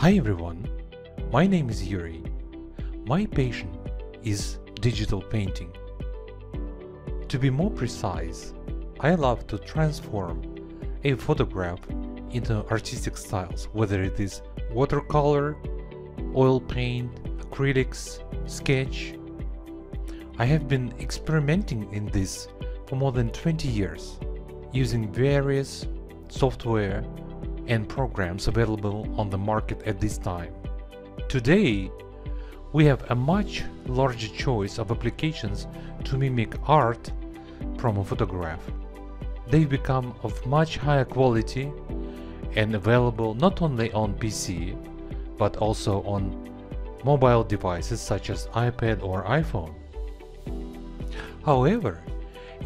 Hi everyone, my name is Yuri. My passion is digital painting. To be more precise, I love to transform a photograph into artistic styles, whether it is watercolor, oil paint, acrylics, sketch. I have been experimenting in this for more than 20 years, using various software and programs available on the market at this time. Today, we have a much larger choice of applications to mimic art from a photograph. They become of much higher quality and available not only on PC, but also on mobile devices such as iPad or iPhone. However,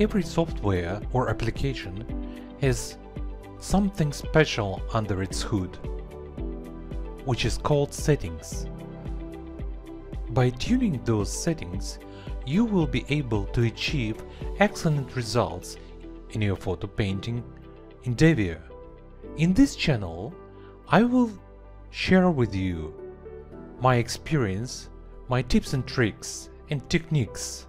every software or application has something special under its hood, which is called settings. By tuning those settings, you will be able to achieve excellent results in your photo painting endeavor. In this channel, I will share with you my experience, my tips and tricks and techniques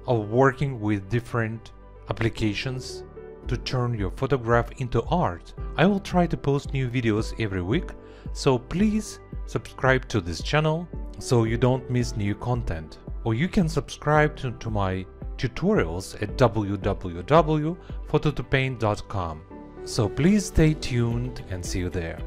of working with different applications to turn your photograph into art. I will try to post new videos every week, so please subscribe to this channel so you don't miss new content. Or you can subscribe to my tutorials at www.photo2paint.com. So please stay tuned and see you there.